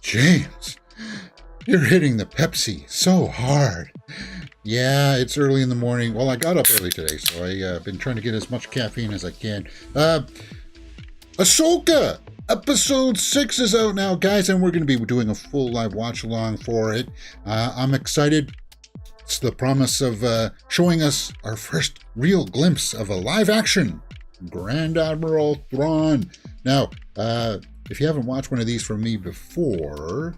James, you're hitting the Pepsi so hard. Yeah, it's early in the morning. Well, I got up early today, so I've been trying to get as much caffeine as I can. Ahsoka! Episode 6 is out now, guys, and we're going to be doing a full live watch-along for it. I'm excited. It's the promise of showing us our first real glimpse of a live-action Grand Admiral Thrawn. Now, if you haven't watched one of these from me before,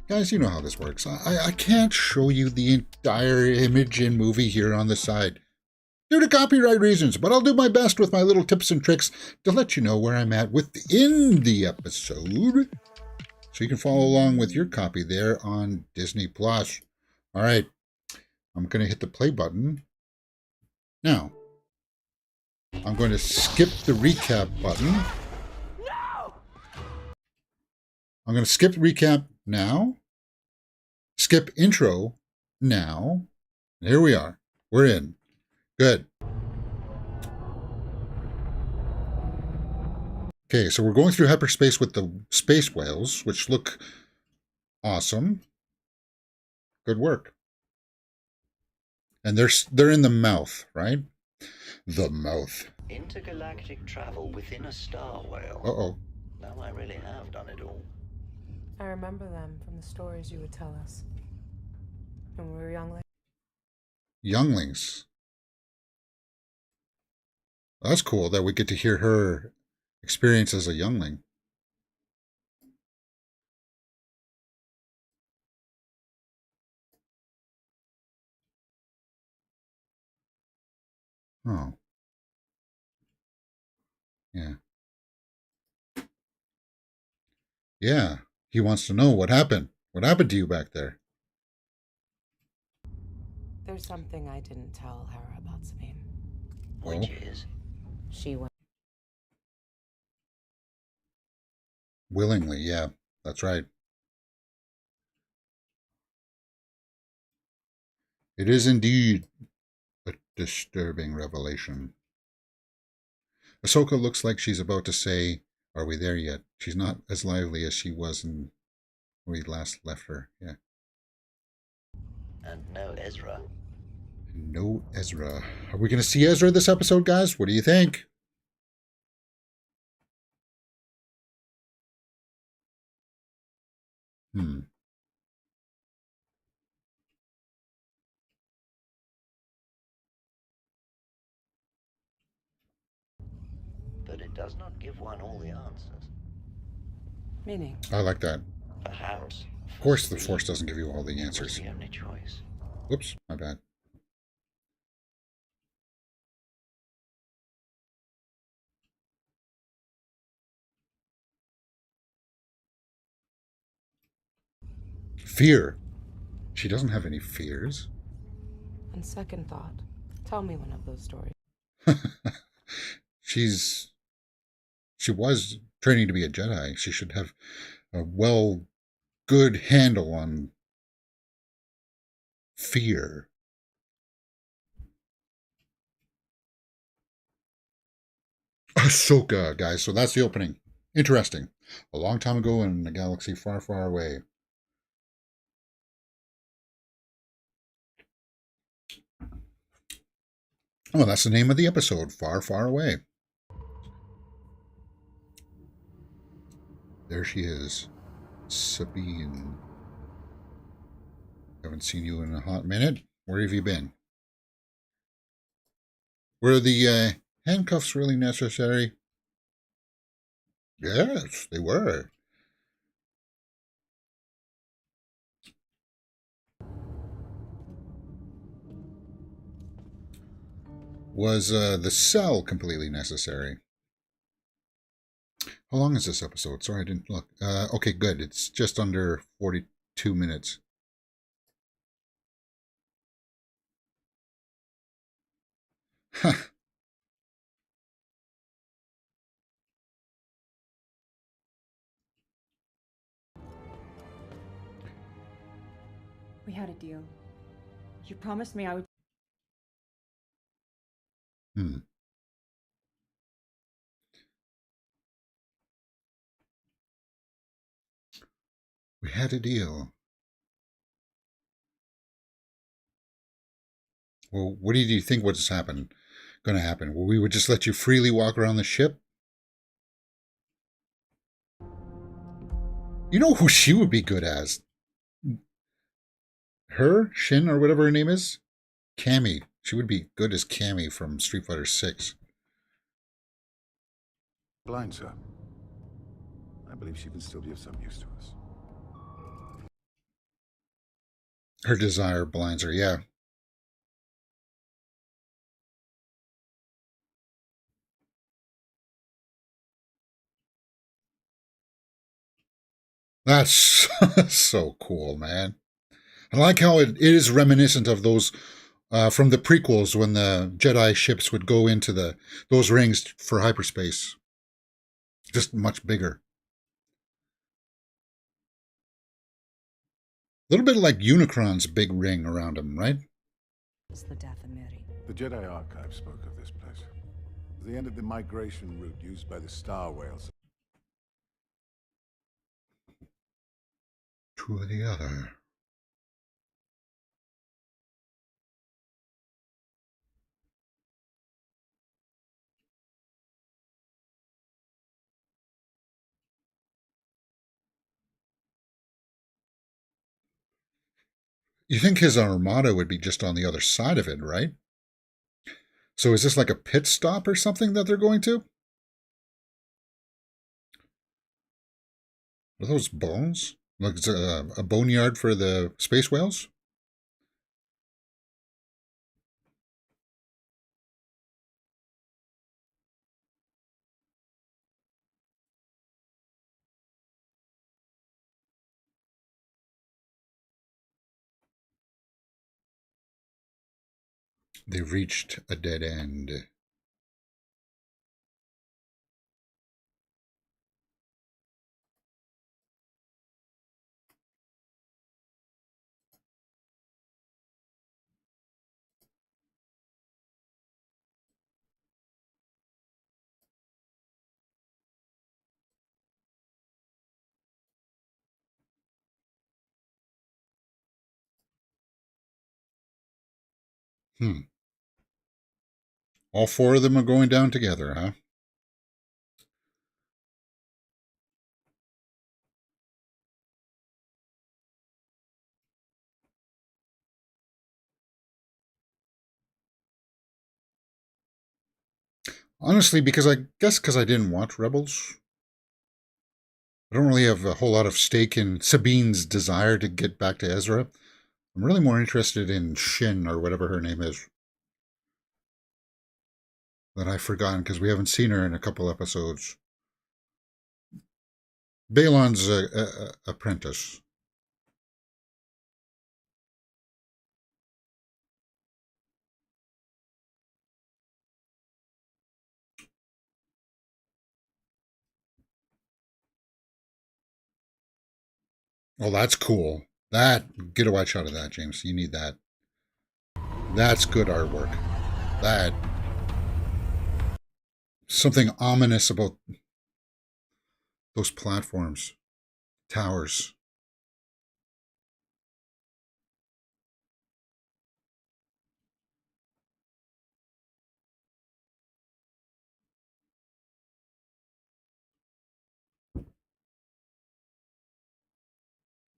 guys, you know how this works. I can't show you the entire image in movie here on the side due to copyright reasons, but I'll do my best with my little tips and tricks to let you know where I'm at within the episode, so you can follow along with your copy there on Disney+. All right, I'm going to hit the play button now. I'm going to skip the recap button. I'm going to skip recap now. Skip intro now. And here we are. We're in. Good. Okay, so we're going through hyperspace with the space whales, which look awesome. Good work. And they're in the mouth, right? The mouth. Intergalactic travel within a star whale. Uh-oh. Now I really have done it all. I remember them from the stories you would tell us when we were young. Younglings. That's cool that we get to hear her experience as a youngling. Oh. Yeah. Yeah. He wants to know what happened. What happened to you back there? There's something I didn't tell her about Sabine. Which is? She went. Willingly, yeah. That's right. It is indeed a disturbing revelation. Ahsoka looks like she's about to say, "Are we there yet?" She's not as lively as she was when we last left her. Yeah. And no Ezra. No Ezra. Are we going to see Ezra this episode, guys? What do you think? But it does not give one all the answers. Meaning? I like that. Perhaps. Of course, the Force doesn't give you all the answers. Was the only choice. Whoops, my bad. Fear. She doesn't have any fears. On second thought, tell me one of those stories. She was training to be a Jedi. She should have a good handle on fear. Ahsoka, guys. So that's the opening. Interesting. A long time ago in a galaxy far, far away. Oh, that's the name of the episode. Far, far away. There she is. Sabine. Haven't seen you in a hot minute. Where have you been? Were the handcuffs really necessary? Yes, they were. Was the cell completely necessary? How long is this episode? Sorry, I didn't look. Okay, good. It's just under 42 minutes. Huh. We had a deal. You promised me I would. We had a deal. Well, what do you think what's going to happen? Well, we would just let you freely walk around the ship? You know who she would be good as? Her? Shin, or whatever her name is? Cammy. She would be good as Cammy from Street Fighter 6. Blind, sir. I believe she can still be of some use to us. Her desire blinds her, yeah. That's so cool, man. I like how it is reminiscent of those from the prequels when the Jedi ships would go into those rings for hyperspace. Just much bigger. A little bit like Unicron's big ring around him, right? The Jedi Archive spoke of this place. It was the end of the migration route used by the Star Whales. To the other. You think his armada would be just on the other side of it, right? So is this like a pit stop or something that they're going to? Are those bones? Like it's a boneyard for the space whales? They've reached a dead end. All four of them are going down together, huh? Honestly, because I didn't watch Rebels. I don't really have a whole lot of stake in Sabine's desire to get back to Ezra. I'm really more interested in Shin, or whatever her name is. That I've forgotten because we haven't seen her in a couple episodes. Balon's apprentice. Oh, that's cool. Get a wide shot of that, James. You need that. That's good artwork. That something ominous about those platforms, towers.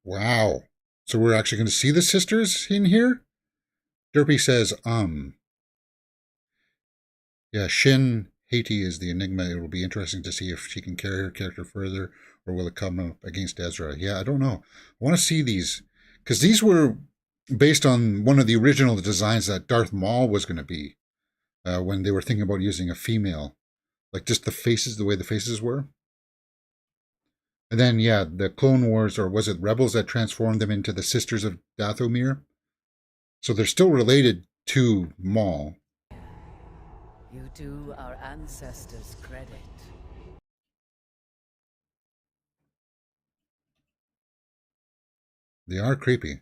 Wow. So we're actually going to see the sisters in here? Derpy says, Yeah, Shin Haiti is the enigma. It will be interesting to see if she can carry her character further, or will it come up against Ezra? Yeah, I don't know. I want to see these, because these were based on one of the original designs that Darth Maul was going to be when they were thinking about using a female. Like just the faces, the way the faces were. And then, yeah, the Clone Wars, or was it Rebels, that transformed them into the Sisters of Dathomir? So they're still related to Maul. You do our ancestors credit. They are creepy.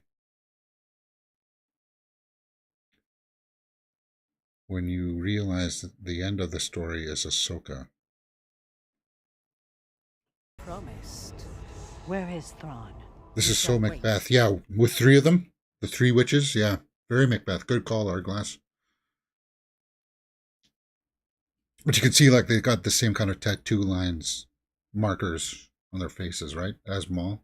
When you realize that the end of the story is Ahsoka. Promised. Where is Thrawn? This is You so shall Macbeth. wait. Yeah, with 3 of them. The 3 witches. Yeah, very Macbeth. Good call, Hourglass. But you can see like they've got the same kind of tattoo lines, markers on their faces, right? As Maul.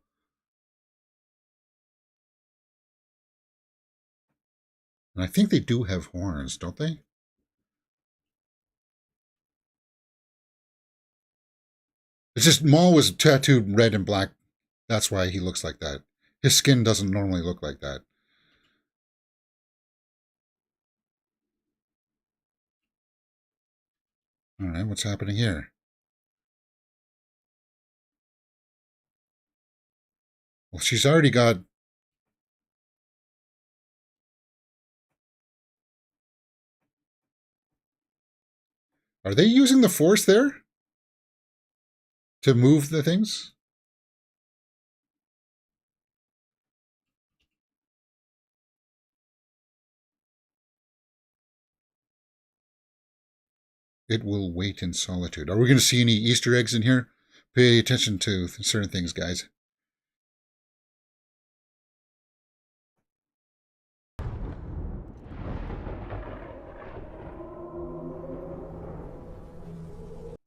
And I think they do have horns, don't they? It's just Maul was tattooed red and black. That's why he looks like that. His skin doesn't normally look like that. All right, what's happening here? Well, she's already got... Are they using the Force there? To move the things? It will wait in solitude. Are we going to see any Easter eggs in here? Pay attention to certain things, guys.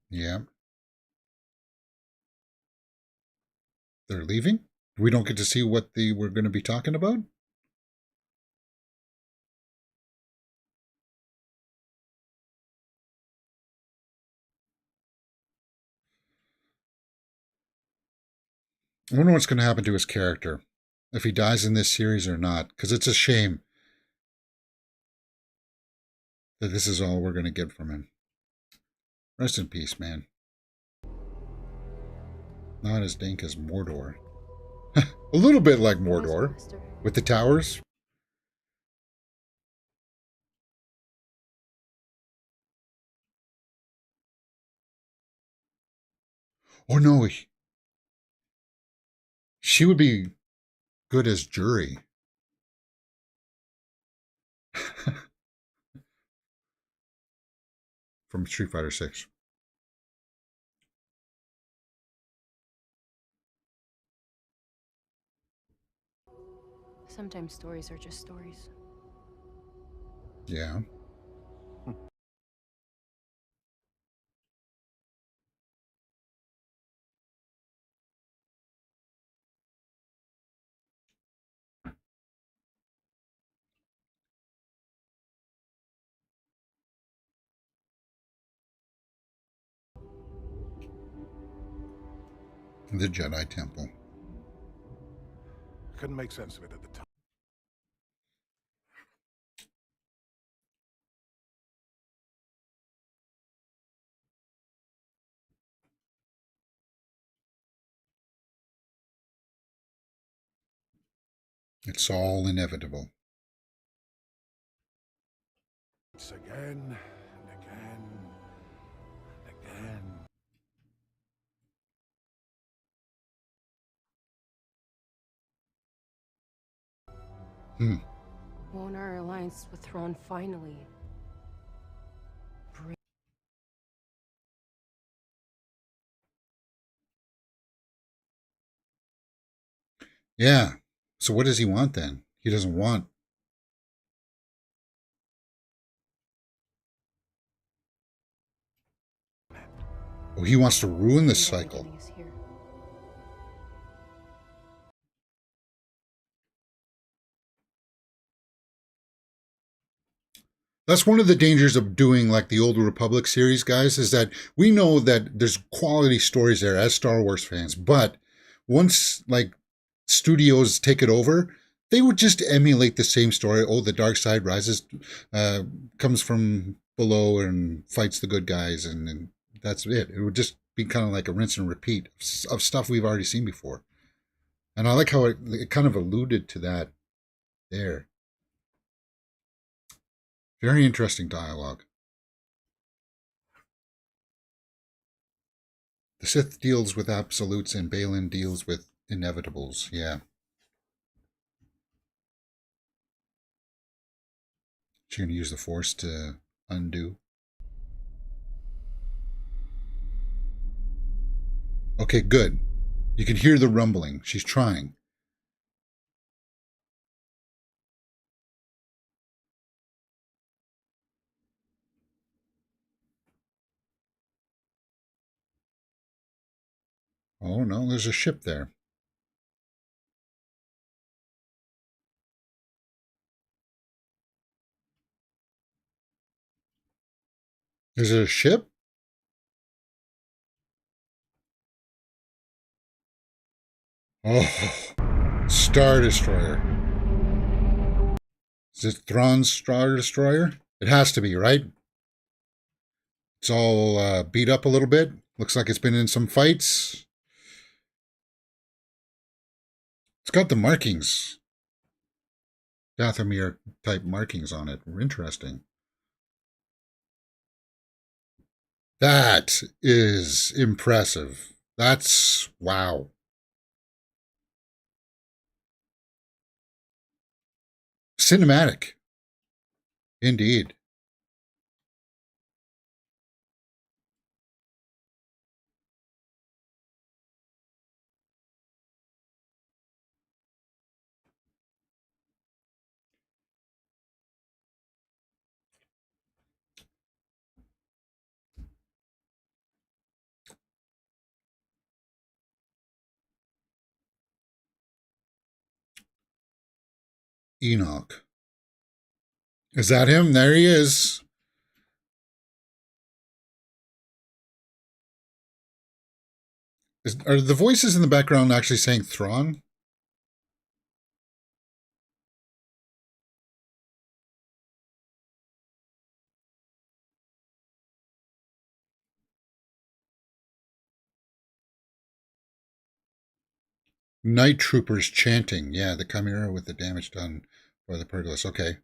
Yeah. They're leaving? We don't get to see what we're going to be talking about? I wonder what's going to happen to his character. If he dies in this series or not. Because it's a shame that this is all we're going to get from him. Rest in peace, man. Not as dank as Mordor. A little bit like Mordor. With the towers. Oh no. She would be good as Jury. From Street Fighter 6. Sometimes stories are just stories. Yeah. The Jedi Temple. Couldn't make sense of it at the time. It's all inevitable. It's again and again and again. Won't our alliance with Thrawn finally? Yeah. So what does he want then? He doesn't want... Oh, he wants to ruin this cycle. Is here. That's one of the dangers of doing like the Old Republic series, guys, is that we know that there's quality stories there as Star Wars fans, but once like studios take it over, they would just emulate the same story. Oh, the dark side rises, comes from below and fights the good guys, and that's it. It would just be kind of like a rinse and repeat of stuff we've already seen before. And I like how it kind of alluded to that there. Very interesting dialogue. The Sith deals with absolutes and Balin deals with inevitables. Yeah. She's going to use the Force to undo. Okay, good. You can hear the rumbling. She's trying. Oh, no, there's a ship there. Is it a ship? Oh, Star Destroyer. Is it Thrawn's Star Destroyer? It has to be, right? It's all beat up a little bit. Looks like it's been in some fights. It's got the markings. Dathomir type markings on it. Interesting. That is impressive. That's wow. Cinematic. Indeed. Enoch. Is that him? There he is. Are the voices in the background actually saying Thrawn? Night troopers chanting. Yeah, the Chimera with the damage done by the Pergolus. Okay.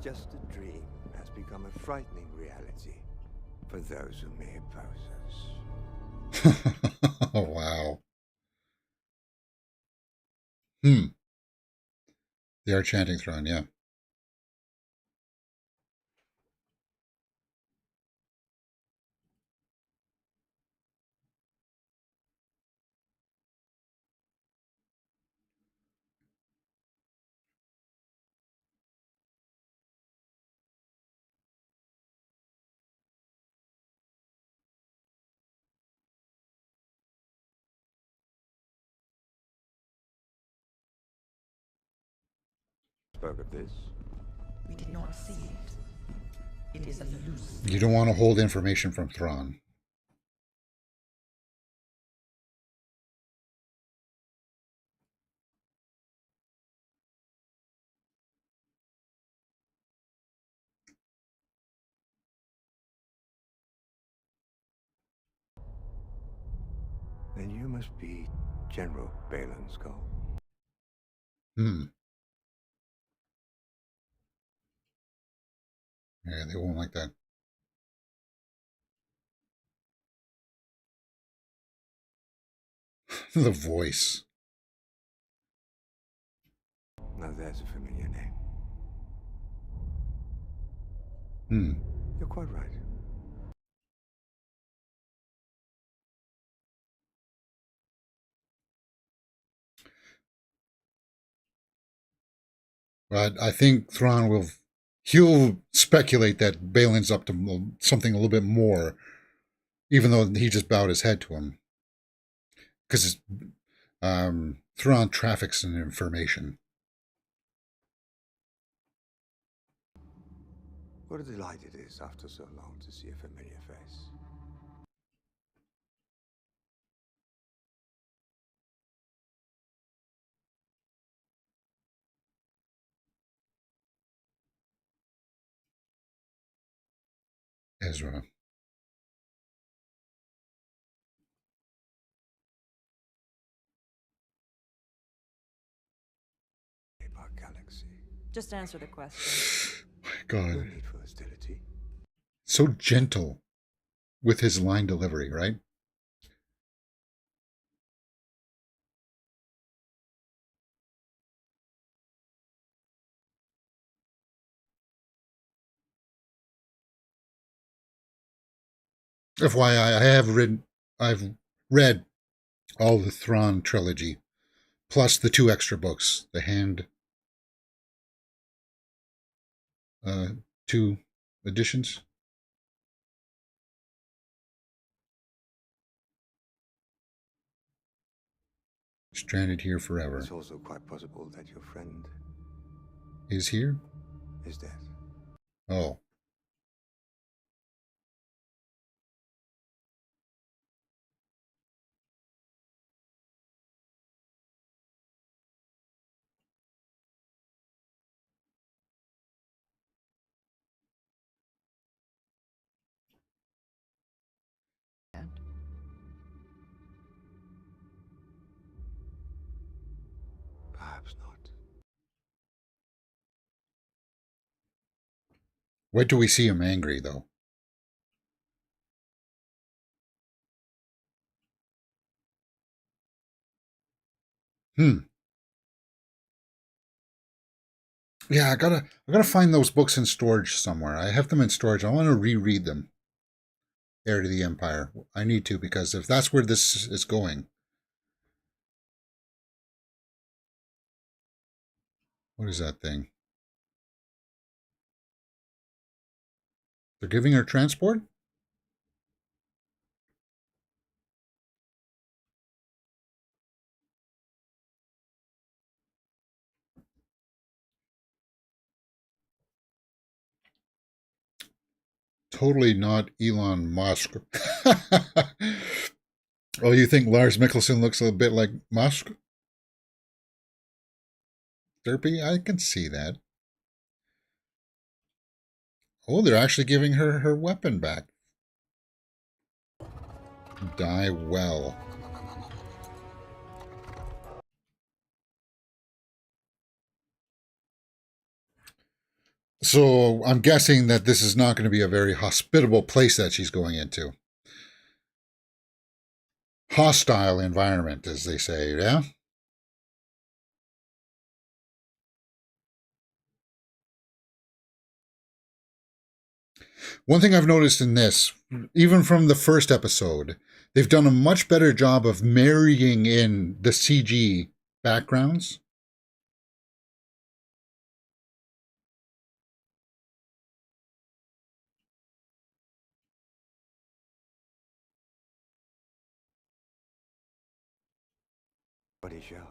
Just a dream has become a frightening reality for those who may oppose us. Oh, wow. They are chanting Thrawn, yeah. Spoke of this. We did not see it. It is a loose. You don't want to hold information from Thrawn. Then you must be General Balin Skull. Yeah, they won't like that. The voice. Now there's a familiar name. Hmm. You're quite right. But I think Thrawn he'll speculate that Balin's up to something a little bit more, even though he just bowed his head to him. Because Thrawn traffics in information. What a delight it is after so long to see a familiar face. Ezra. Our galaxy. Just answer the question. My No God. need for hostility. So gentle with his line delivery, right? FYI, I've read all the Thrawn trilogy, plus the 2 extra books, The Hand 2 editions. Stranded here forever. It's also quite possible that your friend Is here? is dead. Oh. Perhaps not. Wait till we see him angry, though. Yeah, I gotta find those books in storage somewhere. I have them in storage. I want to reread them. Heir to the Empire. I need to, because if that's where this is going. What is that thing? They're giving her transport? Totally not Elon Musk. Oh, you think Lars Mikkelsen looks a bit like Musk? Derpy? I can see that. Oh, they're actually giving her her weapon back. Die well. So I'm guessing that this is not going to be a very hospitable place that she's going into. Hostile environment, as they say, yeah? One thing I've noticed in this, even from the first episode, they've done a much better job of marrying in the CG backgrounds. But he shall.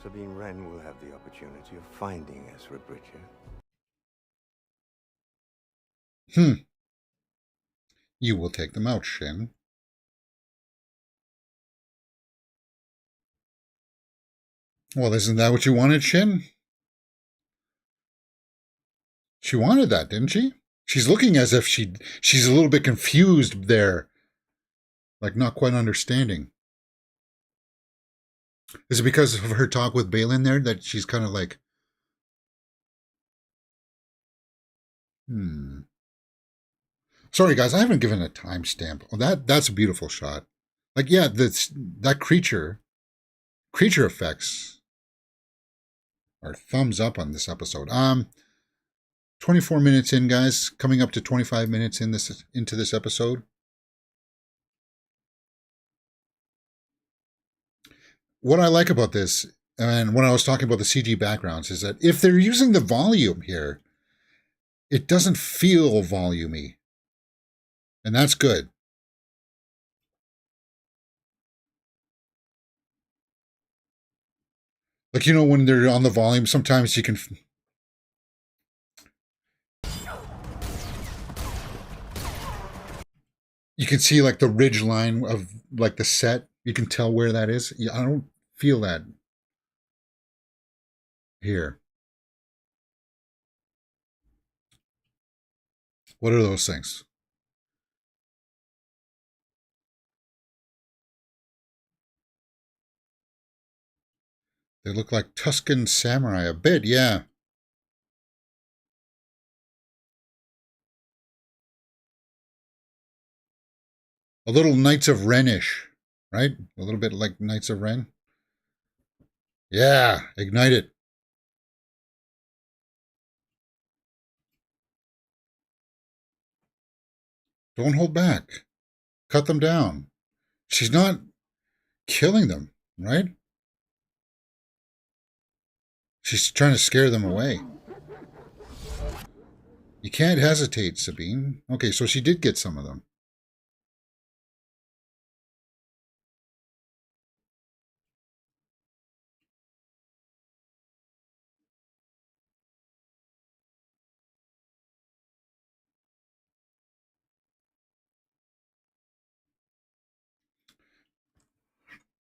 Sabine Wren will have the opportunity of finding Ezra Bridger. You will take them out, Shin. Well, isn't that what you wanted, Shin? She wanted that, didn't she? She's looking as if she's a little bit confused there. Like not quite understanding. Is it because of her talk with Balin there that she's kind of like, Sorry, guys, I haven't given a timestamp. Oh, that's a beautiful shot. Like, yeah, that creature effects are thumbs up on this episode. 24 minutes in, guys, coming up to 25 minutes into this episode. What I like about this, and when I was talking about the CG backgrounds, is that if they're using the volume here, it doesn't feel volumey. And that's good. Like, you know, when they're on the volume, sometimes you can... You can see, like, the ridge line of, like, the set. You can tell where that is. I don't feel that here. What are those things? They look like Tuscan samurai a bit, yeah. A little Knights of Ren-ish, right? A little bit like Knights of Ren. Yeah, ignite it. Don't hold back. Cut them down. She's not killing them, right? She's trying to scare them away. You can't hesitate, Sabine. Okay, so she did get some of them.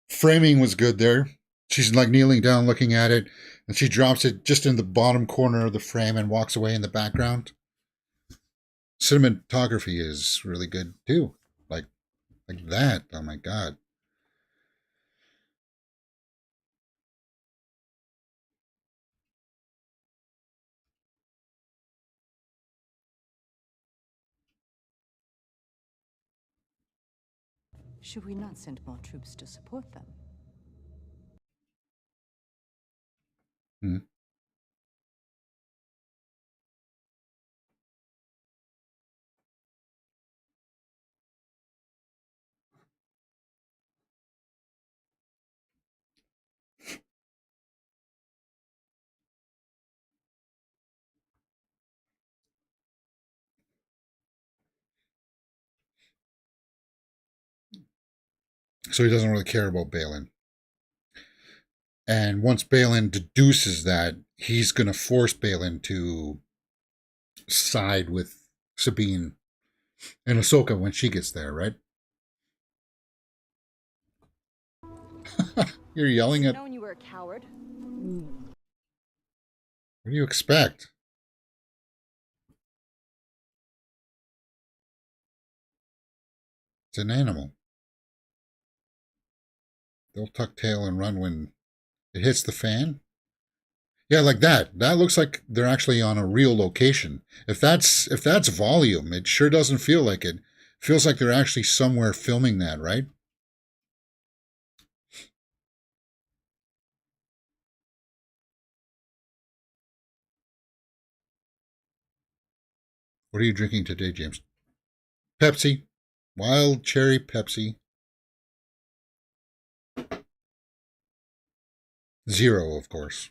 Framing was good there. She's like kneeling down looking at it, and she drops it just in the bottom corner of the frame and walks away in the background. Cinematography is really good too. Like that. Oh my god. Should we not send more troops to support them? Hmm. So he doesn't really care about Balin. And once Balin deduces that, he's going to force Balin to side with Sabine and Ahsoka when she gets there, right? You're yelling at. Known you were a coward. What do you expect? It's an animal. They'll tuck tail and run when it hits the fan. Yeah, like that. That looks like they're actually on a real location. If that's volume, it sure doesn't feel like it. Feels like they're actually somewhere filming that, right? What are you drinking today, James? Pepsi. Wild cherry Pepsi. Zero, of course.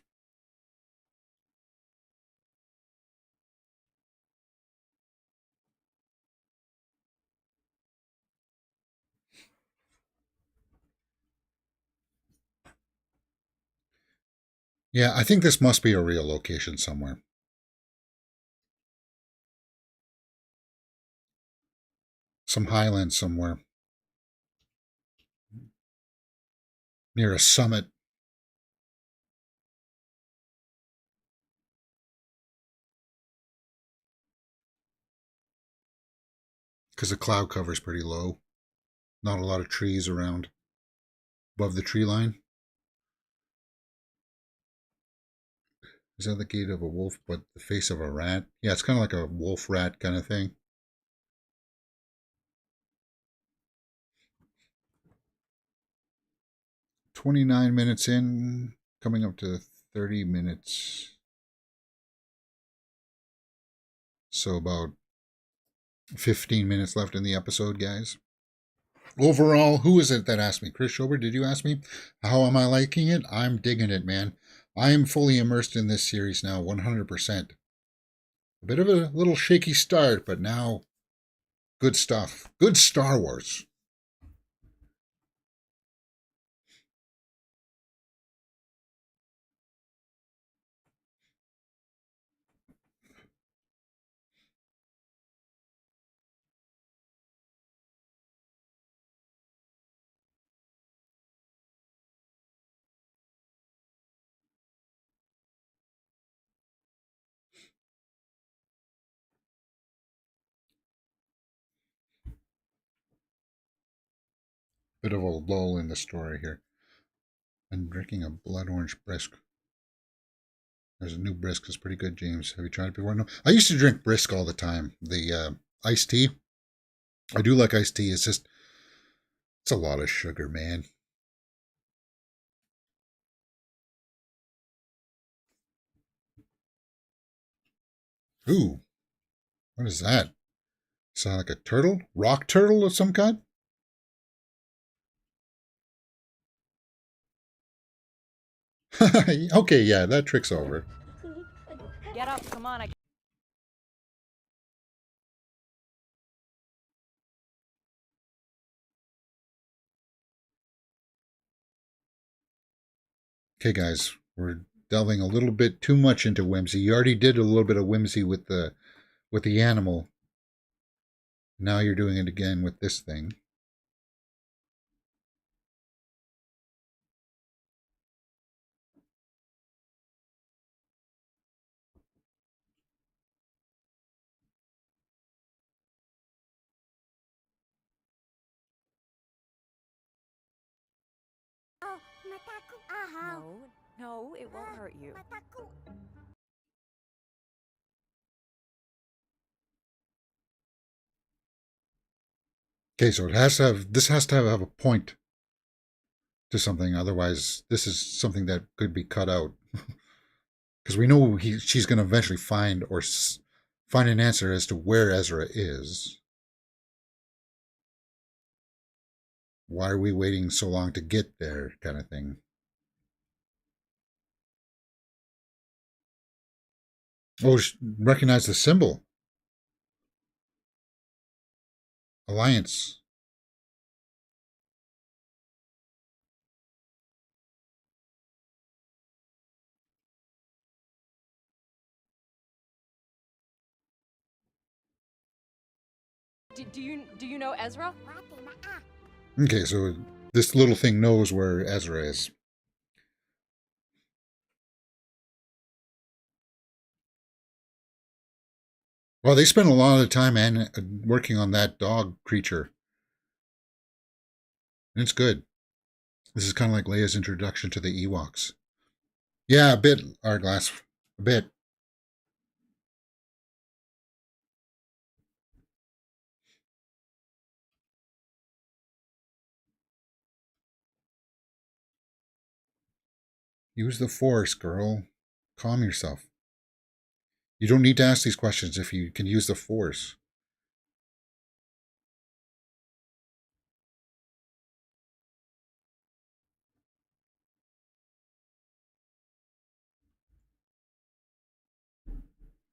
Yeah, I think this must be a real location somewhere. Some highland somewhere. Near a summit. Because the cloud cover's pretty low. Not a lot of trees around above the tree line. Is that the gait of a wolf, but the face of a rat? Yeah, it's kind of like a wolf rat kind of thing. $29 in, coming up to 30 minutes. So about 15 minutes left in the episode, guys. Overall, who is it that asked me? Chris Schober, did you ask me? How am I liking it? I'm digging it, man. I am fully immersed in this series now, 100%. A bit of a little shaky start, but now good stuff. Good Star Wars. Bit of a lull in the story here. I'm drinking a blood orange brisk. There's a new brisk that's pretty good, James. Have you tried it before? No. I used to drink brisk all the time. The iced tea. I do like iced tea. It's a lot of sugar, man. Ooh, what is that? Sound like a turtle? Rock turtle of some kind? Okay, yeah, that trick's over. Get up, come on. Okay, guys, we're delving a little bit too much into whimsy. You already did a little bit of whimsy with the animal. Now you're doing it again with this thing. No, no, it won't hurt you. Okay, so it has to have this has to have a point to something. Otherwise, this is something that could be cut out. Because we know she's going to eventually find find an answer as to where Ezra is. Why are we waiting so long to get there, kind of thing. Oh, recognize the symbol. Alliance. Do you know Ezra? Okay, so this little thing knows where Ezra is. Well, they spent a lot of time working on that dog creature. And it's good. This is kind of like Leia's introduction to the Ewoks. Yeah, a bit, Hourglass. A bit. Use the Force, girl. Calm yourself. You don't need to ask these questions if you can use the Force.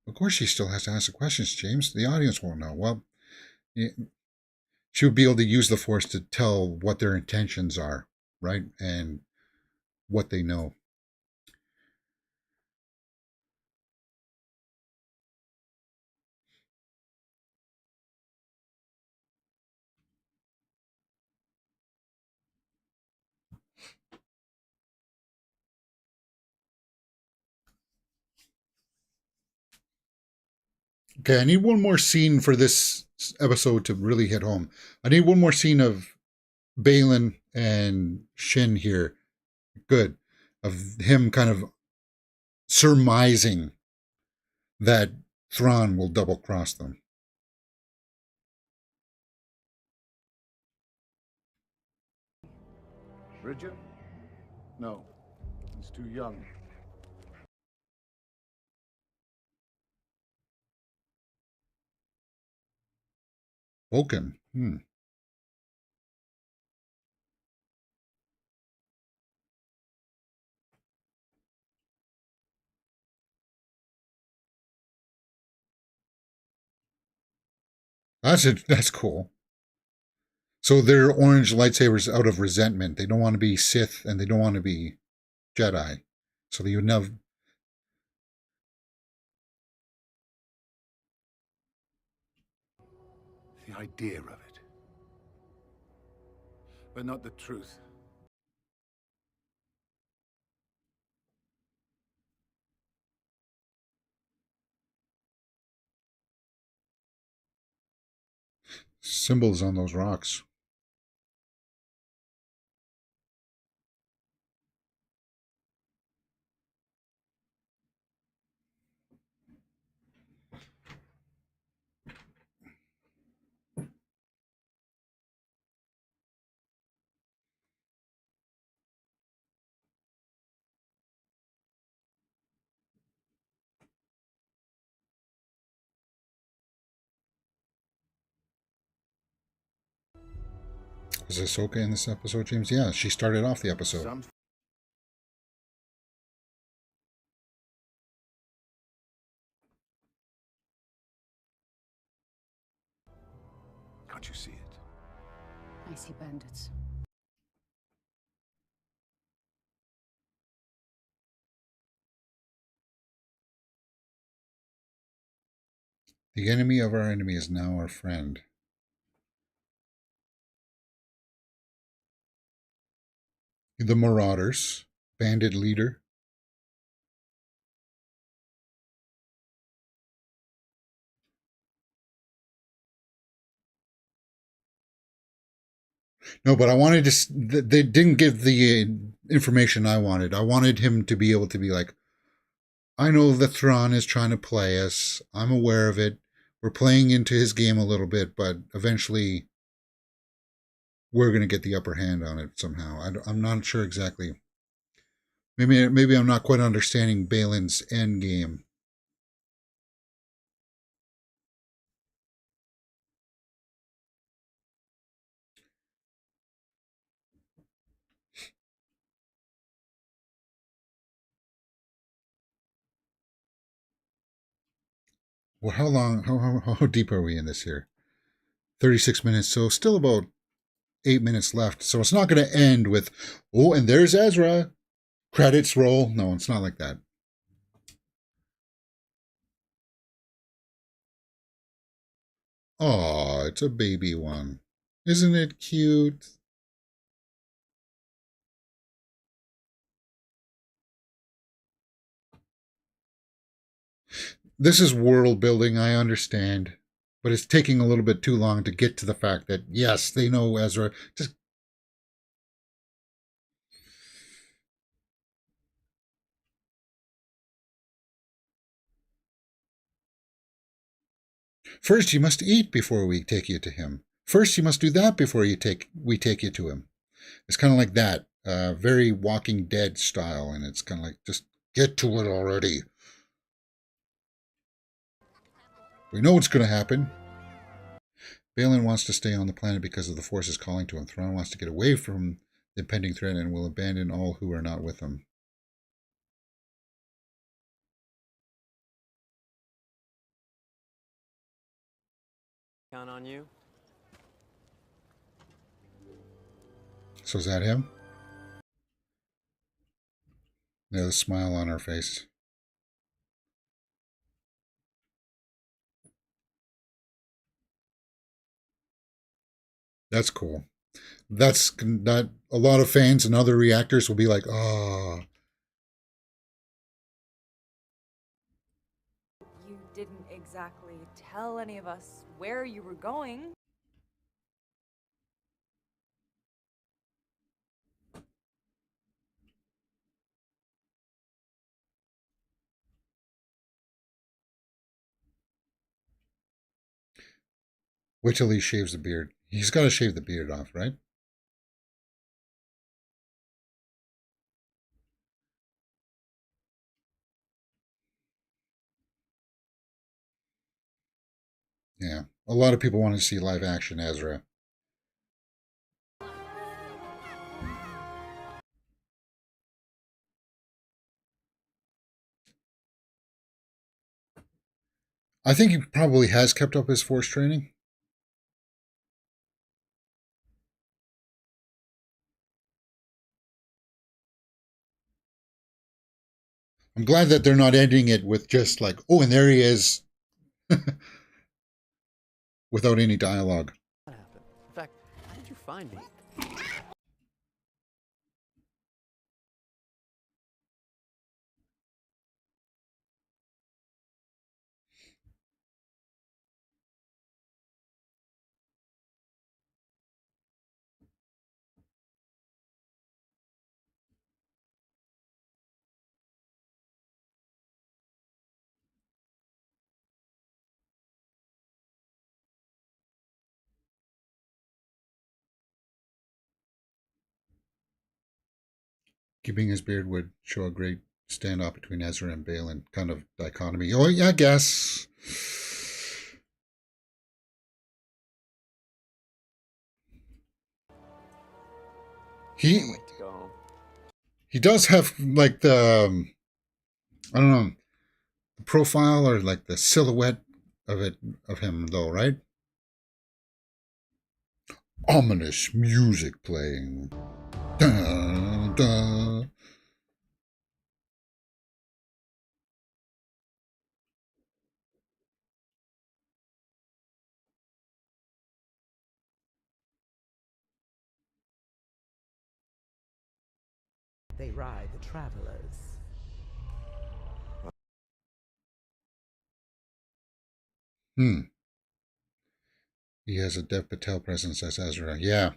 Of course, she still has to ask the questions, James. The audience won't know. Well, she would be able to use the Force to tell what their intentions are, right? And what they know. Okay, I need one more scene for this episode to really hit home. I need one more scene of Balin and Shin here. Good. Of him kind of surmising that Thrawn will double cross them. Bridget? No. He's too young. Vulcan. That's cool. So they're orange lightsabers out of resentment. They don't want to be Sith and they don't want to be Jedi. So you never. The idea of it. But not the truth. Symbols on those rocks. Was Ahsoka in this episode, James? Yeah, she started off the episode. Can't you see it? I see bandits. The enemy of our enemy is now our friend. The Marauders, bandit leader. No, but I wanted to. They didn't give the information I wanted. I wanted him to be able to be like, I know the Thrawn is trying to play us. I'm aware of it. We're playing into his game a little bit, but eventually we're going to get the upper hand on it somehow. I'm not sure exactly. Maybe I'm not quite understanding Balin's end game. Well, how long? How deep are we in this here? 36 minutes. So still about 8 minutes left. So it's not going to end with, oh, and there's Ezra. Credits roll. No, it's not like that. Oh, it's a baby one. Isn't it cute? This is world building, I understand. But it's taking a little bit too long to get to the fact that, yes, they know Ezra. Just first, you must eat before we take you to him. First, you must do that before we take you to him. It's kind of like that, very Walking Dead style, and it's kind of like, just get to it already. We know what's going to happen. Balin wants to stay on the planet because of the forces calling to him. Thrawn wants to get away from the impending threat and will abandon all who are not with him. Count on you. So is that him? There's a smile on her face. That's cool. That's that. A lot of fans and other reactors will be like, "Oh." You didn't exactly tell any of us where you were going. Wait till he shaves the beard. He's got to shave the beard off, right? Yeah. A lot of people want to see live action Ezra. I think he probably has kept up his force training. I'm glad that they're not ending it with just like, oh, and there he is, without any dialogue. What happened? In fact, how did you find me? Keeping his beard would show a great standoff between Ezra and Balin, kind of dichotomy. Oh, yeah, I guess. He does have like the I don't know, the profile or like the silhouette of him though, right? Ominous music playing. Dun, dun. they ride the travelers. He has a Dev Patel presence as Ezra. Yeah.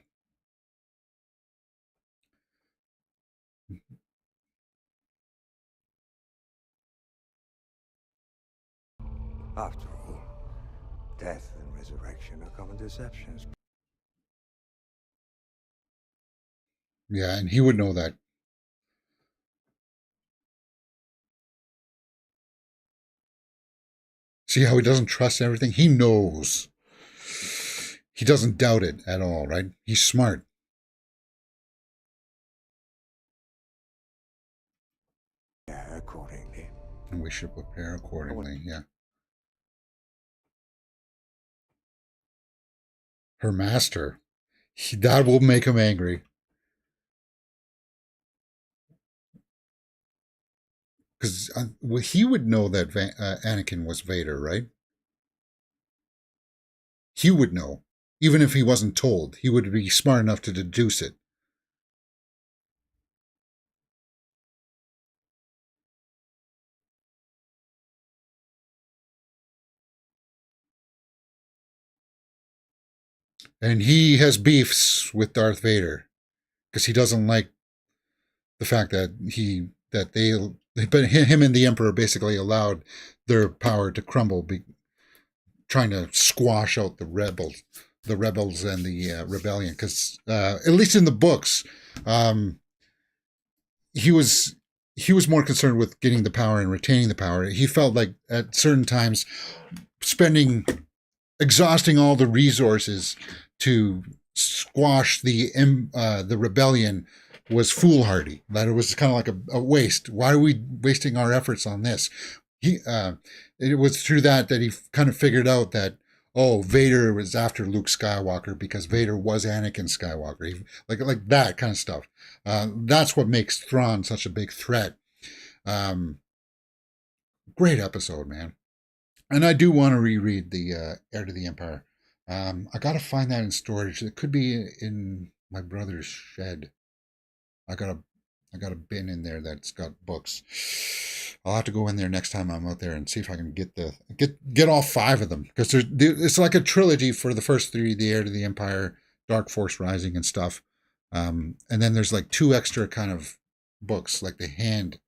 After all, death and resurrection are common deceptions. Yeah, and he would know that. See how he doesn't trust everything? He knows. He doesn't doubt it at all, right? He's smart. Yeah, accordingly. And we should prepare accordingly, yeah. Her master. That will make him angry. Because he would know that Anakin was Vader, right? He would know. Even if he wasn't told, he would be smart enough to deduce it. And he has beefs with Darth Vader because he doesn't like the fact that him and the Emperor basically allowed their power to crumble, trying to squash out the rebels and the rebellion. Because at least in the books, he was more concerned with getting the power and retaining the power. He felt like at certain times exhausting all the resources to squash the rebellion was foolhardy. That it was kind of like a waste. Why are we wasting our efforts on this? It was through that he kind of figured out that, oh, Vader was after Luke Skywalker because Vader was Anakin Skywalker. Like that kind of stuff. That's what makes Thrawn such a big threat. Great episode, man. And I do want to reread the Heir to the Empire. I got to find that in storage. It could be in my brother's shed. I got a bin in there that's got books. I'll have to go in there next time I'm out there and see if I can get all 5 of them, because it's like a trilogy for the first 3: The Heir to the Empire, Dark Force Rising, and stuff. And then there's like 2 extra kind of books, like the Hand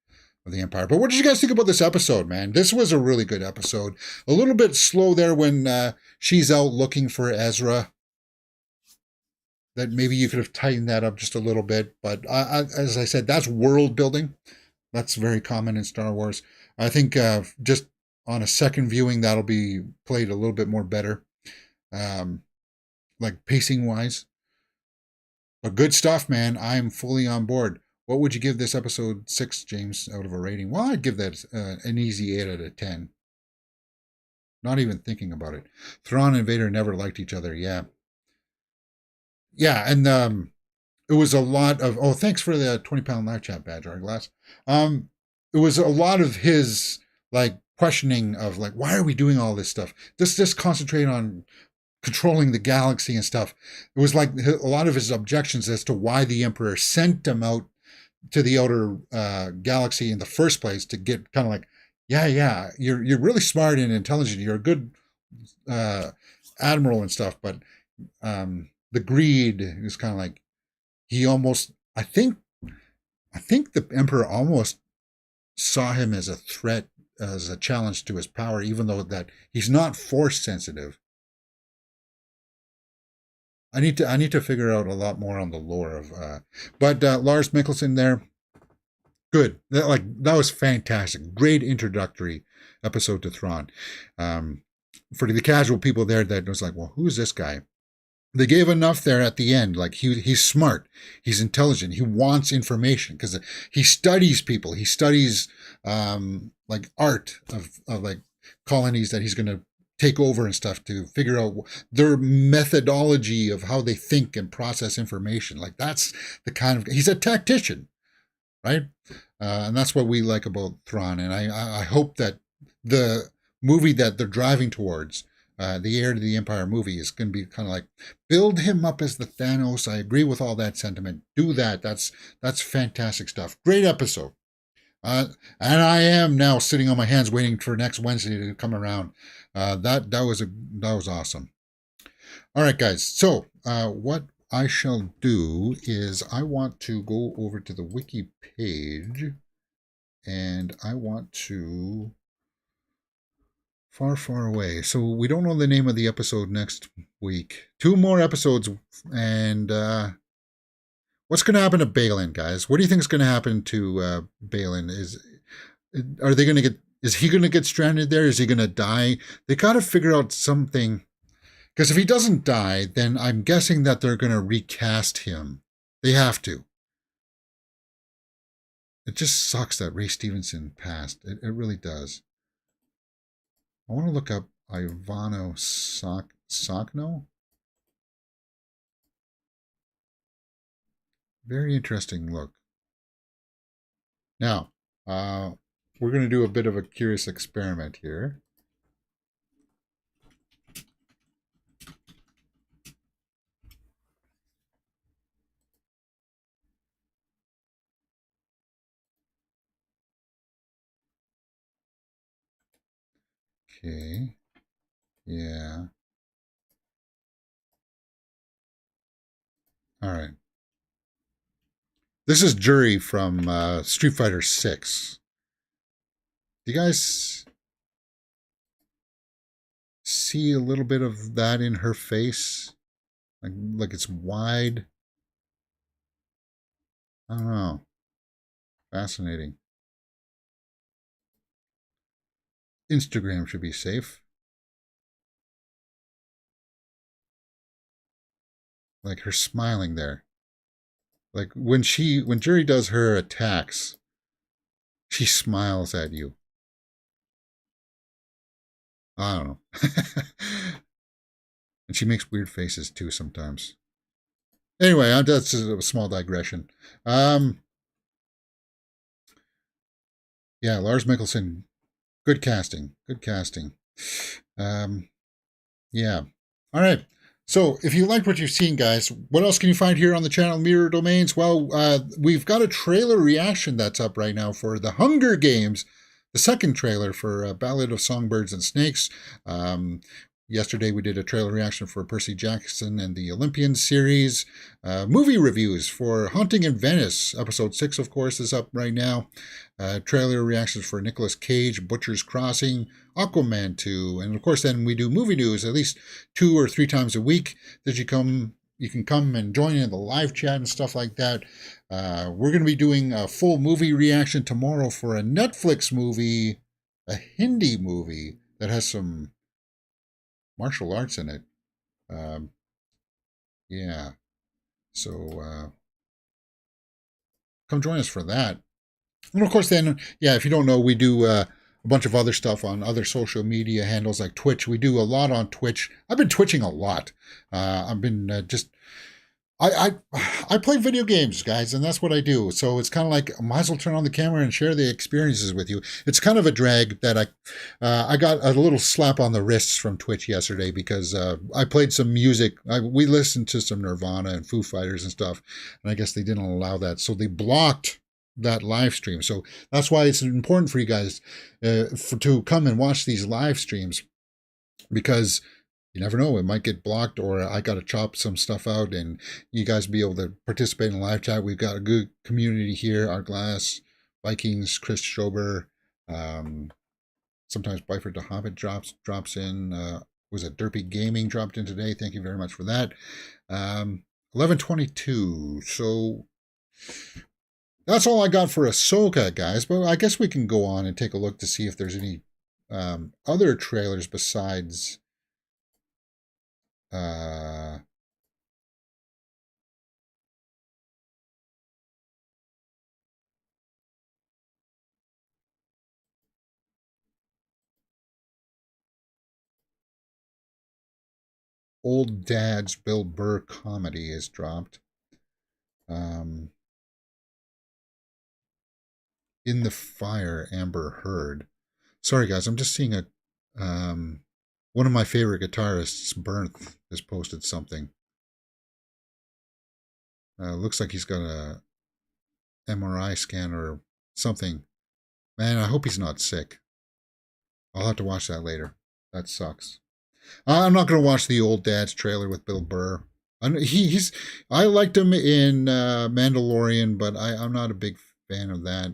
of the Empire. But what did you guys think about this episode, man? This was a really good episode. A little bit slow there when she's out looking for Ezra. That maybe you could have tightened that up just a little bit. But as I said, that's world building. That's very common in Star Wars. I think just on a second viewing, that'll be played a little bit more better, like pacing wise. But good stuff, man. I'm fully on board. What would you give this episode 6, James, out of a rating? Well, I'd give that an easy 8 out of 10. Not even thinking about it. Thrawn and Vader never liked each other. Yeah. Yeah, and it was a lot of... Oh, thanks for the 20-pound live chat badge, Arglass. It was a lot of his, like, questioning of, like, why are we doing all this stuff? Just concentrate on controlling the galaxy and stuff. It was like a lot of his objections as to why the Emperor sent him out to the outer galaxy in the first place, to get kind of like, yeah, you're really smart and intelligent. You're a good admiral and stuff, but the greed is kind of like, he almost, I think the Emperor almost saw him as a threat, as a challenge to his power, even though that he's not force sensitive. I need to figure out a lot more on the lore of, but Lars Mikkelsen there, good. That was fantastic. Great introductory episode to Thrawn. For the casual people there that was like, well, who's this guy? They gave enough there at the end. Like he's smart, he's intelligent, he wants information because he studies people. He studies like art of like colonies that he's going to take over and stuff, to figure out their methodology of how they think and process information. Like that's the kind of, he's a tactician, right? And that's what we like about Thrawn. And I hope that the movie that they're driving towards the Heir to the Empire movie is going to be kind of like, build him up as the Thanos. I agree with all that sentiment. Do that. That's fantastic stuff. Great episode. And I am now sitting on my hands waiting for next Wednesday to come around. That was awesome. All right, guys. So what I shall do is I want to go over to the wiki page, and I want to far away. So we don't know the name of the episode next week. 2 more episodes, and what's going to happen to Balin, guys? What do you think is going to happen to Balin? Is he going to get stranded there? Is he going to die? They got to figure out something, because if he doesn't die, then I'm guessing that they're going to recast him. They have to. It just sucks that Ray Stevenson passed. It really does. I want to look up Ivano Sakno. Very interesting look. Now, we're going to do a bit of a curious experiment here. Okay. Yeah. All right. This is Jury from Street Fighter 6. Do you guys see a little bit of that in her face? Like it's wide. I don't know. Fascinating. Instagram should be safe. Like her smiling there. Like when Jury does her attacks, she smiles at you. I don't know. And she makes weird faces too sometimes. Anyway, that's a small digression. Yeah, Lars Mikkelsen, good casting. Good casting. Yeah. All right. So if you liked what you've seen, guys, what else can you find here on the channel Mirror Domains? Well, we've got a trailer reaction that's up right now for The Hunger Games, the second trailer for Ballad of Songbirds and Snakes. Yesterday we did a trailer reaction for Percy Jackson and the Olympian series. Movie reviews for Haunting in Venice. Episode 6, of course, is up right now. Trailer reactions for Nicolas Cage, Butcher's Crossing, Aquaman 2. And of course, then we do movie news at least 2 or 3 times a week that you can come and join in the live chat and stuff like that. We're going to be doing a full movie reaction tomorrow for a Netflix movie, a Hindi movie that has some martial arts in it. Yeah. So come join us for that. And of course, then, yeah, if you don't know, we do a bunch of other stuff on other social media handles like Twitch. We do a lot on Twitch. I've been twitching a lot. I've been I play video games, guys, and that's what I do. So it's kind of like I might as well turn on the camera and share the experiences with you. It's kind of a drag that I got a little slap on the wrists from Twitch yesterday because I played some music. We listened to some Nirvana and Foo Fighters and stuff, and I guess they didn't allow that, so they blocked that live stream. So that's why it's important for you guys to come and watch these live streams, because you never know, it might get blocked, or I got to chop some stuff out and you guys be able to participate in live chat. We've got a good community here. Art Glass, Vikings, Chris Schober, sometimes Byford the Hobbit drops in. Was it Derpy Gaming dropped in today? Thank you very much for that. 11:22. So that's all I got for Ahsoka, guys. But I guess we can go on and take a look to see if there's any other trailers besides Old Dad's Bill Burr comedy is dropped. In the Fire, Amber Heard. Sorry, guys, I'm just seeing a One of my favorite guitarists, Bernth, has posted something. Looks like he's got a MRI scan or something. Man, I hope he's not sick. I'll have to watch that later. That sucks. I'm not going to watch the Old Dads trailer with Bill Burr. I liked him in Mandalorian, but I'm not a big fan of that.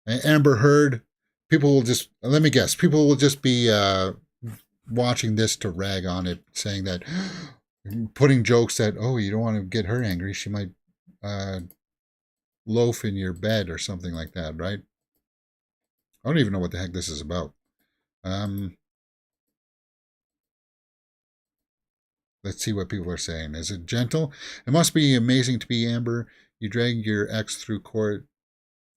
Amber Heard, people will just, let me guess, people will just be watching this to rag on it, saying that, putting jokes that, oh, you don't want to get her angry. She might loaf in your bed or something like that, right? I don't even know what the heck this is about. Let's see what people are saying. Is it gentle? It must be amazing to be Amber. You drag your ex through court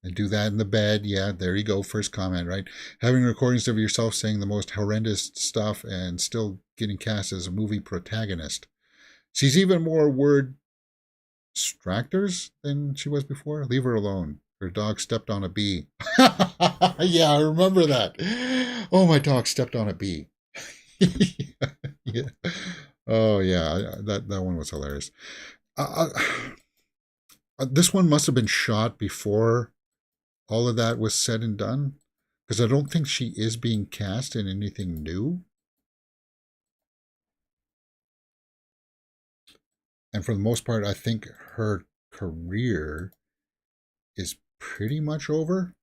and do that in the bed. Yeah, there you go. First comment, right? Having recordings of yourself saying the most horrendous stuff and still getting cast as a movie protagonist. She's even more word stractors than she was before. Leave her alone. Her dog stepped on a bee. Yeah, I remember that. Oh, my dog stepped on a bee. Yeah. Oh, yeah, that one was hilarious. This one must have been shot before all of that was said and done, because I don't think she is being cast in anything new. And for the most part, I think her career is pretty much over,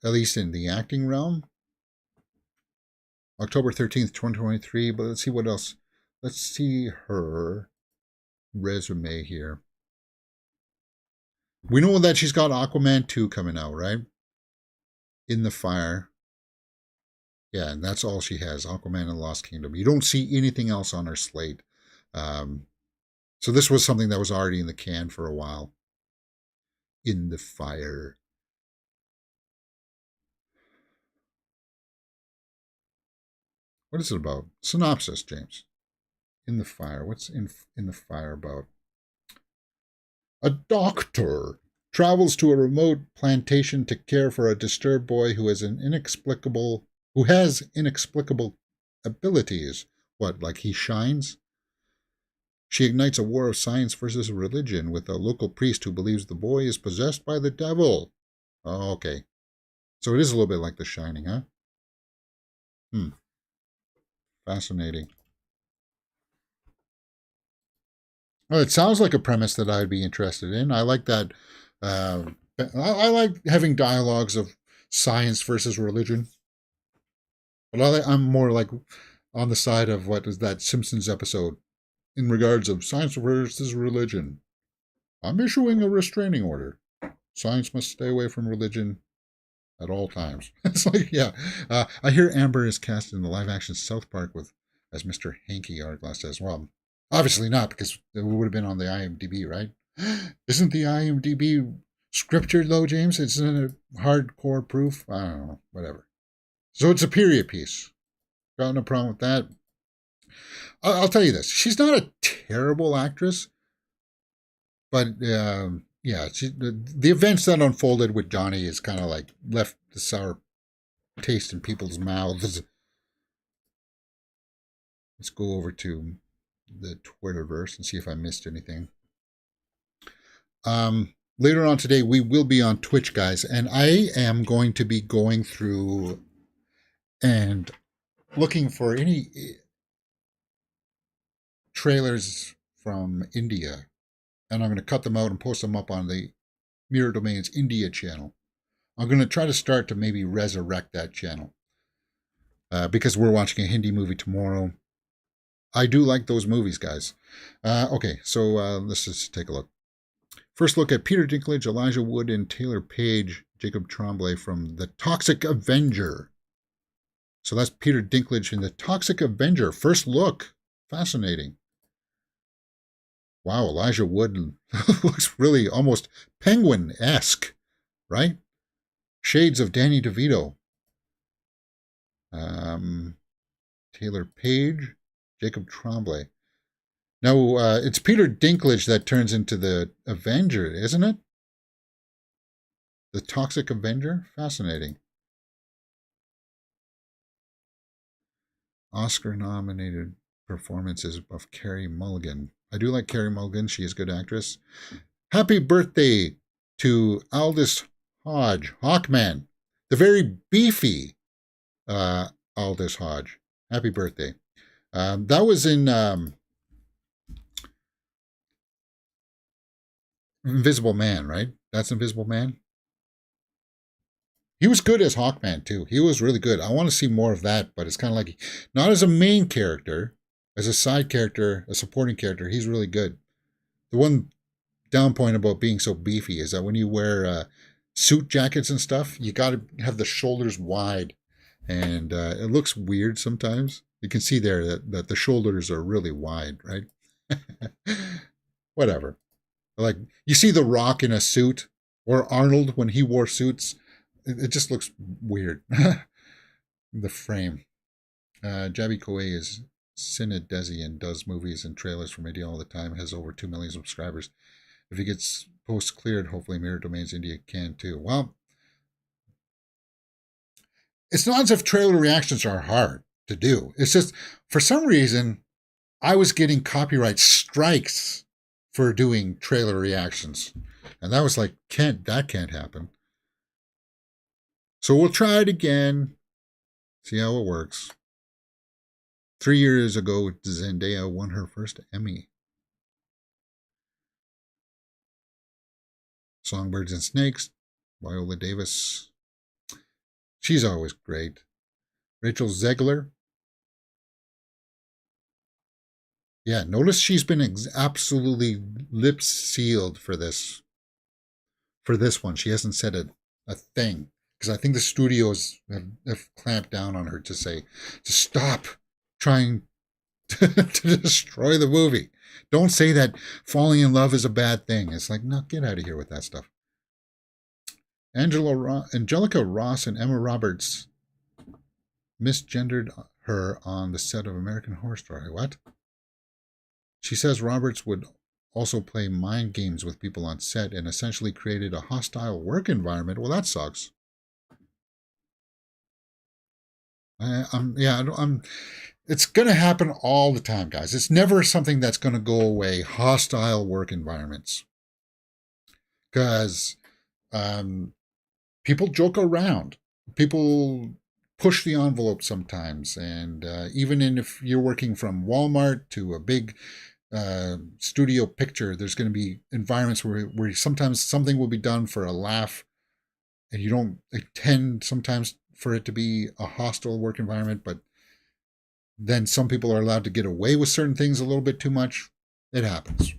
at least in the acting realm. October 13th, 2023, but let's see what else. Let's see her resume here. We know that she's got Aquaman 2 coming out, right? In the Fire. Yeah, and that's all she has, Aquaman and Lost Kingdom. You don't see anything else on her slate. So this was something that was already in the can for a while. In the Fire. What is it about? Synopsis, James. In the Fire. What's in the Fire about? A doctor travels to a remote plantation to care for a disturbed boy who has inexplicable abilities. What, like he shines? She ignites a war of science versus religion with a local priest who believes the boy is possessed by the devil. Oh, okay. So it is a little bit like The Shining, huh? Fascinating. Well, it sounds like a premise that I'd be interested in. I like that. I like having dialogues of science versus religion. But I'm more like on the side of what is that Simpsons episode in regards of science versus religion. I'm issuing a restraining order. Science must stay away from religion at all times. It's like, yeah. I hear Amber is cast in the live-action South Park as Mr. Hanky Hourglass as well. Obviously not, because it would have been on the IMDb, right? Isn't the IMDb scripture, though, James? Isn't it hardcore proof? I don't know. Whatever. So it's a period piece. Got no problem with that. I'll tell you this. She's not a terrible actress, but yeah, the events that unfolded with Johnny is kind of like left the sour taste in people's mouths. Let's go over to the Twitterverse and see if I missed anything. Later on today, we will be on Twitch, guys, and I am going to be going through and looking for any trailers from India, and I'm going to cut them out and post them up on the Mirror Domains India channel. I'm going to try to start to maybe resurrect that channel because we're watching a Hindi movie tomorrow. I do like those movies, guys. Okay, so let's just take a look. First look at Peter Dinklage, Elijah Wood, and Taylor Page, Jacob Tremblay from The Toxic Avenger. So that's Peter Dinklage in The Toxic Avenger. First look. Fascinating. Wow, Elijah Wood looks really almost Penguin-esque, right? Shades of Danny DeVito. Taylor Page, Jacob Tremblay. Now, it's Peter Dinklage that turns into the Avenger, isn't it? The Toxic Avenger? Fascinating. Oscar-nominated performances of Carey Mulligan. I do like Carey Mulligan. She is a good actress. Happy birthday to Aldous Hodge, Hawkman, the very beefy Aldous Hodge. Happy birthday. That was in Invisible Man, right? That's Invisible Man. He was good as Hawkman, too. He was really good. I want to see more of that, but it's kind of like, not as a main character, as a side character, a supporting character, he's really good. The one down point about being so beefy is that when you wear suit jackets and stuff, you got to have the shoulders wide, and it looks weird sometimes. You can see there that the shoulders are really wide, right? Whatever. Like, you see The Rock in a suit, or Arnold when he wore suits. It just looks weird. The frame. Jabi Koei is Cine Desi and does movies and trailers for India all the time. Has over 2 million subscribers. If he gets post cleared, hopefully Mirror Domains India can too. Well, it's not as if trailer reactions are hard to do. It's just, for some reason, I was getting copyright strikes for doing trailer reactions. And that was like, that can't happen. So we'll try it again, see how it works. 3 years ago, Zendaya won her first Emmy. Songbirds and Snakes, Viola Davis. She's always great. Rachel Zegler. Yeah, notice she's been absolutely lips sealed for this. For this one, she hasn't said a thing. Because I think the studios have clamped down on her to say, to stop trying to destroy the movie. Don't say that falling in love is a bad thing. It's like, no, get out of here with that stuff. Angelica Ross and Emma Roberts misgendered her on the set of American Horror Story. What? She says Roberts would also play mind games with people on set and essentially created a hostile work environment. Well, that sucks. It's going to happen all the time, guys. It's never something that's going to go away. Hostile work environments. Because people joke around. People push the envelope sometimes. And even if you're working from Walmart to a big studio picture, there's going to be environments where sometimes something will be done for a laugh. And you don't intend sometimes for it to be a hostile work environment, but then some people are allowed to get away with certain things a little bit too much. It happens.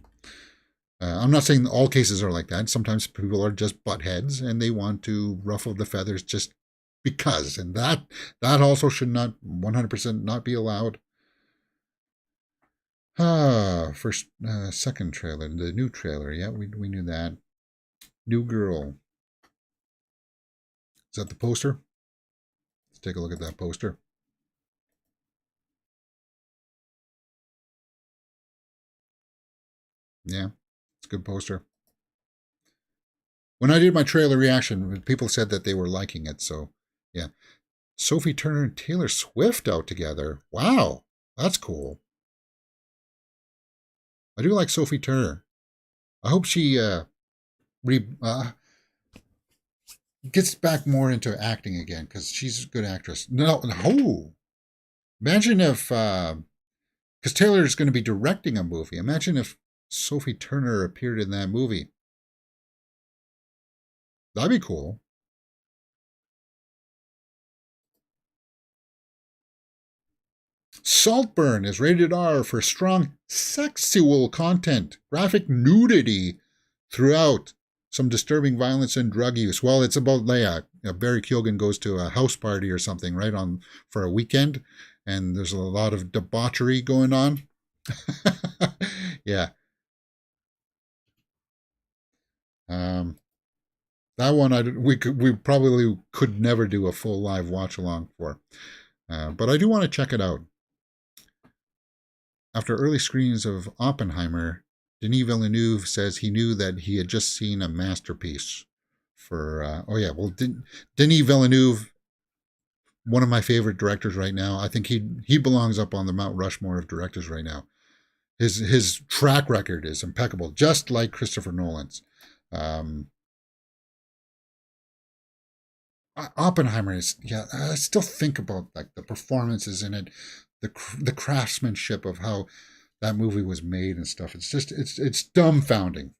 I'm not saying all cases are like that. Sometimes people are just butt heads and they want to ruffle the feathers just because. And that also should not 100% not be allowed. Second trailer, the new trailer. Yeah, we knew that. New Girl. Is that the poster? Let's take a look at that poster. Yeah, it's a good poster. When I did my trailer reaction, people said that they were liking it, so yeah. Sophie Turner and Taylor Swift out together. Wow, that's cool. I do like Sophie Turner. I hope she gets back more into acting again, because she's a good actress. No. Imagine if, because Taylor is going to be directing a movie. Imagine if Sophie Turner appeared in that movie. That'd be cool. Saltburn is rated R for strong sexual content, graphic nudity throughout, some disturbing violence and drug use. Well, it's about Leia. Barry Keoghan goes to a house party or something, right, for a weekend, and there's a lot of debauchery going on. Yeah. That one we probably could never do a full live watch along for, but I do want to check it out. After early screenings of Oppenheimer, Denis Villeneuve says he knew that he had just seen a masterpiece. Denis Villeneuve one of my favorite directors right now. I think he belongs up on the Mount Rushmore of directors right now. His track record is impeccable, just like Christopher Nolan's. Oppenheimer is, yeah, I still think about like the performances in it, the craftsmanship of how that movie was made and stuff. It's just it's dumbfounding.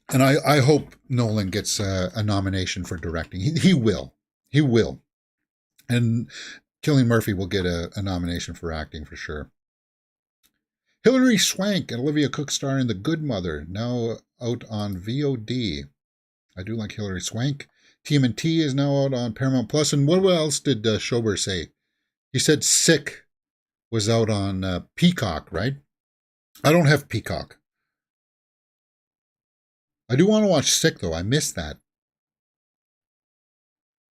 And I hope Nolan gets a nomination for directing. He will. He will. And Cillian Murphy will get a nomination for acting for sure. Hilary Swank and Olivia Cook star in The Good Mother, now out on VOD. I do like Hilary Swank. TMNT is now out on Paramount Plus. And what else did Schober say? He said Sick was out on Peacock, right? I don't have Peacock. I do want to watch Sick, though. I missed that.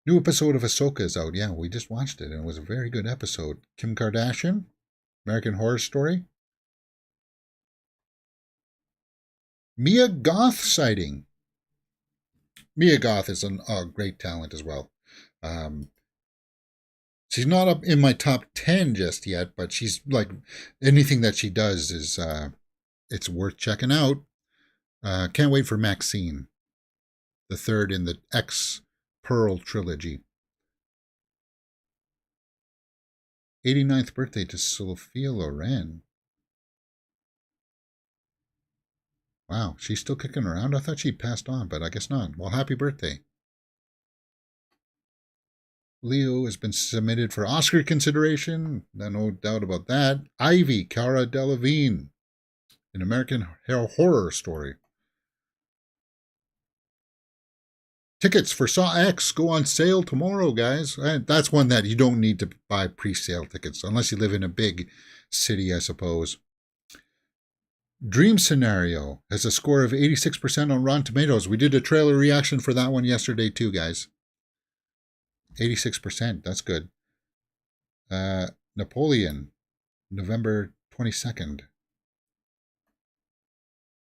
New episode of Ahsoka is out. Yeah, we just watched it, and it was a very good episode. Kim Kardashian, American Horror Story. Mia Goth sighting. Mia Goth is a great talent as well. She's not up in my top 10 just yet, but she's like, anything that she does is, it's worth checking out. Can't wait for Maxine, the third in the X-Pearl trilogy. 89th birthday to Sophia Loren. Wow, she's still kicking around? I thought she passed on, but I guess not. Well, happy birthday. Leo has been submitted for Oscar consideration. No doubt about that. Ivy, Cara Delevingne, an American Horror Story. Tickets for Saw X go on sale tomorrow, guys. That's one that you don't need to buy pre-sale tickets, unless you live in a big city, I suppose. Dream Scenario has a score of 86% on Rotten Tomatoes. We did a trailer reaction for that one yesterday too, guys. 86%, that's good. Napoleon, November 22nd.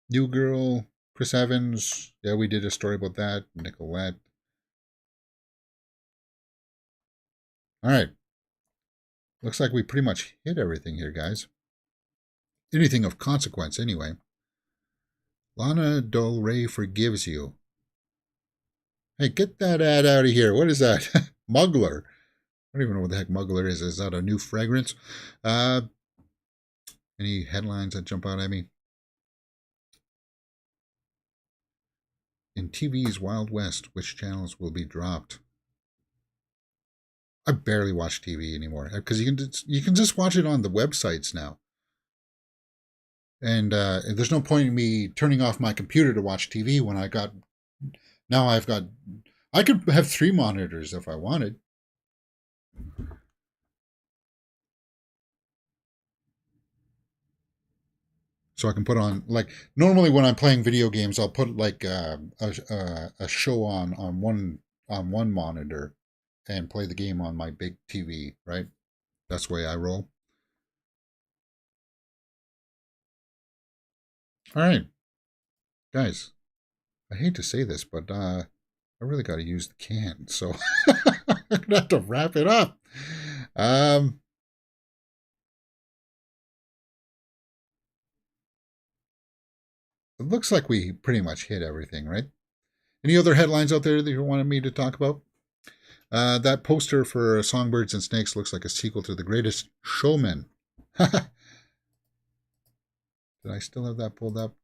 New Girl, Chris Evans. Yeah, we did a story about that. Nicolette. All right. Looks like we pretty much hit everything here, guys. Anything of consequence, anyway. Lana Del Rey Forgives You. Hey, get that ad out of here. What is that? Muggler. I don't even know what the heck Muggler is. Is that a new fragrance? Any headlines that jump out at me? In TV's Wild West, which channels will be dropped? I barely watch TV anymore because you can just watch it on the websites now. And there's no point in me turning off my computer to watch TV when I could have 3 monitors if I wanted. So I can put on, like, normally when I'm playing video games, I'll put like a show on one monitor and play the game on my big TV, right? That's the way I roll. All right, guys, I hate to say this, but I really got to use the can, so I'm going to have to wrap it up. It looks like we pretty much hit everything, right? Any other headlines out there that you wanted me to talk about? That poster for Songbirds and Snakes looks like a sequel to The Greatest Showman. Did I still have that pulled up?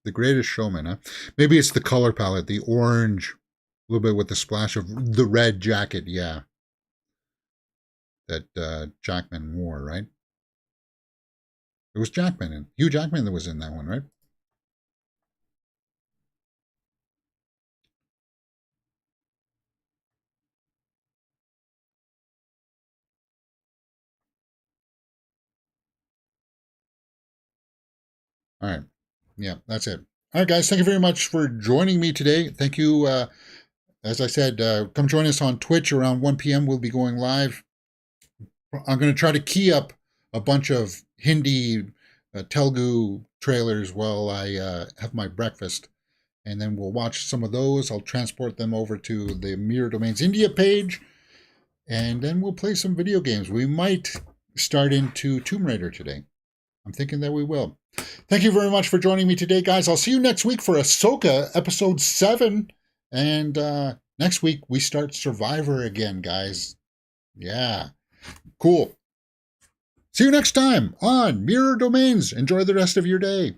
The Greatest Showman, huh? Maybe it's the color palette, the orange, a little bit with the splash of the red jacket, yeah. That Jackman wore, right? It was Hugh Jackman that was in that one, right? All right. Yeah, that's it. All right, guys. Thank you very much for joining me today. Thank you. As I said, come join us on Twitch around 1 p.m. We'll be going live. I'm going to try to key up a bunch of Hindi Telugu trailers while I have my breakfast. and then we'll watch some of those. I'll transport them over to the Mirror Domains India page, and then we'll play some video games. We might start into Tomb Raider today. I'm thinking that we will. Thank you very much for joining me today, guys. I'll see you next week for Ahsoka Episode 7. And next week, we start Survivor again, guys. Yeah. Cool. See you next time on Mirror Domains. Enjoy the rest of your day.